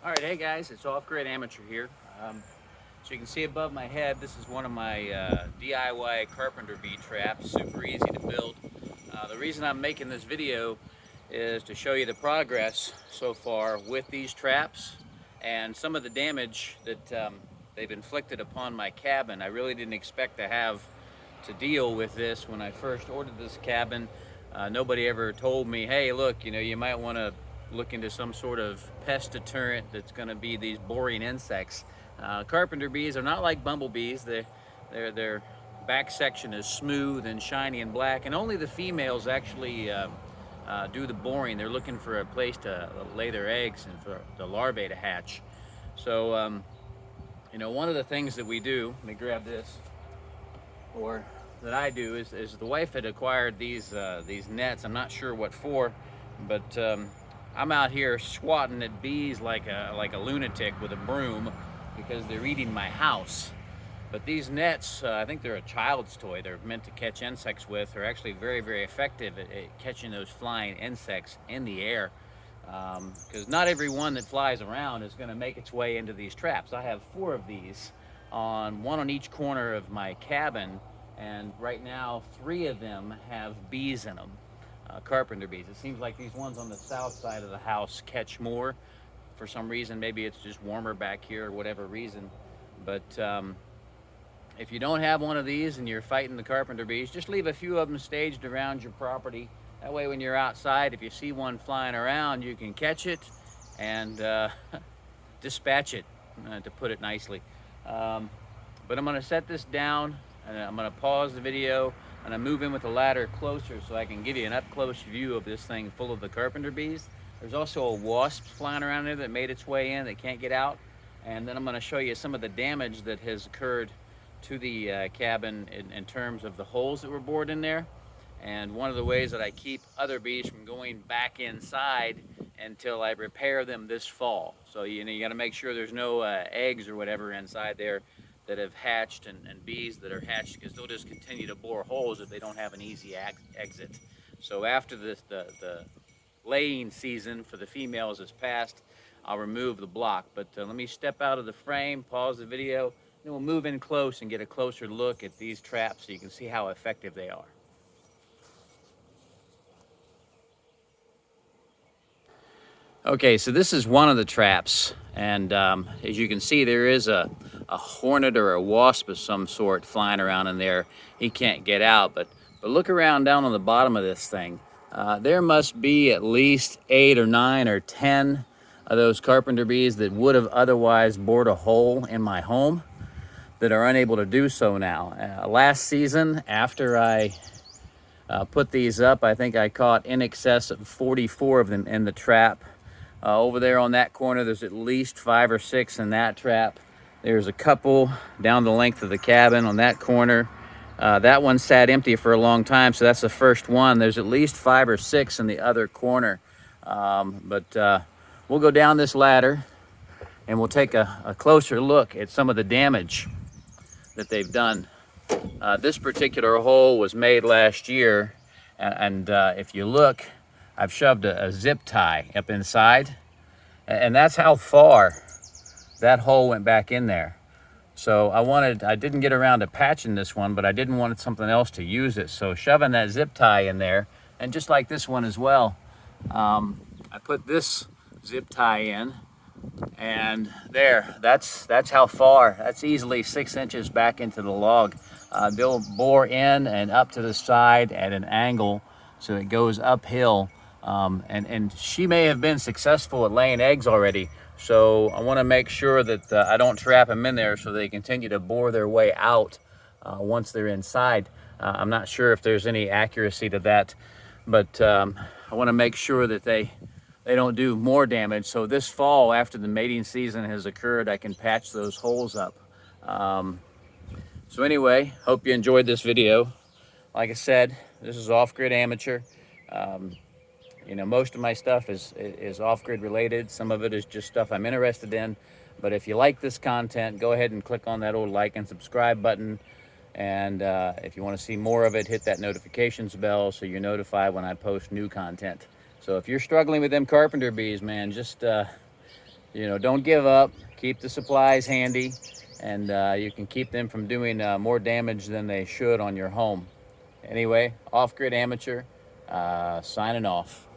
All right, hey guys, it's Off-Grid Amateur here. So you can see above my head, this is one of my DIY Carpenter Bee traps, super easy to build. The reason I'm making this video is to show you the progress so far with these traps and some of the damage that they've inflicted upon my cabin. I really didn't expect to have to deal with this when I first ordered this cabin. Nobody ever told me, hey, look, you might want to look into some sort of pest deterrent that's going to be these boring insects. Carpenter bees are not like bumblebees. Their back section is smooth and shiny and black, and only the females actually do the boring. They're looking for a place to lay their eggs and for the larvae to hatch. So, one of the things that we do, let me grab this, or that I do, is the wife had acquired these nets. I'm not sure what for, but I'm out here swatting at bees like a lunatic with a broom because they're eating my house. But these nets, I think they're a child's toy. They're meant to catch insects with. They're actually very, very effective at catching those flying insects in the air. Because not every one that flies around is going to make its way into these traps. I have 4 of these, one on each corner of my cabin, and right now 3 of them have bees in them. Carpenter bees. It seems like these ones on the south side of the house catch more for some reason. Maybe it's just warmer back here or whatever reason. But if you don't have one of these and you're fighting the carpenter bees, just leave a few of them staged around your property. That way when you're outside, if you see one flying around, you can catch it and dispatch it, to put it nicely. But I'm going to set this down and I'm going to pause the video and I move in with the ladder closer so I can give you an up-close view of this thing full of the carpenter bees. There's also a wasp flying around there that made its way in that can't get out. And then I'm going to show you some of the damage that has occurred to the cabin in terms of the holes that were bored in there. And one of the ways that I keep other bees from going back inside until I repair them this fall. So you got to make sure there's no eggs or whatever inside there that have hatched and bees that are hatched, because they'll just continue to bore holes if they don't have an easy exit. So after the laying season for the females is passed, I'll remove the block. But let me step out of the frame, pause the video, then we'll move in close and get a closer look at these traps so you can see how effective they are. Okay, so this is one of the traps, and as you can see, there is a hornet or a wasp of some sort flying around in there. He can't get out, but look around down on the bottom of this thing. There must be at least 8 or 9 or 10 of those carpenter bees that would have otherwise bored a hole in my home that are unable to do so now. Last season, after I put these up, I think I caught in excess of 44 of them in the trap. Over there on that corner, there's at least 5 or 6 in that trap. There's a couple down the length of the cabin on that corner. That one sat empty for a long time, so that's the first one. There's at least 5 or 6 in the other corner. But we'll go down this ladder and we'll take a closer look at some of the damage that they've done. This particular hole was made last year, and if you look, I've shoved a zip tie up inside, and that's how far that hole went back in there. So I didn't get around to patching this one, but I didn't want something else to use it. So shoving that zip tie in there, and just like this one as well, I put this zip tie in, and there, that's how far. That's easily 6 inches back into the log. They'll bore in and up to the side at an angle, so it goes uphill. And she may have been successful at laying eggs already, so I want to make sure that I don't trap them in there so they continue to bore their way out once they're inside. I'm not sure if there's any accuracy to that, but I want to make sure that they don't do more damage. So this fall, after the mating season has occurred, I can patch those holes up. So anyway, hope you enjoyed this video. Like I said, this is Off-Grid Amateur. Most of my stuff is off-grid related. Some of it is just stuff I'm interested in. But if you like this content, go ahead and click on that old like and subscribe button. And if you want to see more of it, hit that notifications bell so you're notified when I post new content. So if you're struggling with them carpenter bees, man, just You know, don't give up. Keep the supplies handy, and you can keep them from doing more damage than they should on your home. Anyway, Off-Grid Amateur, signing off.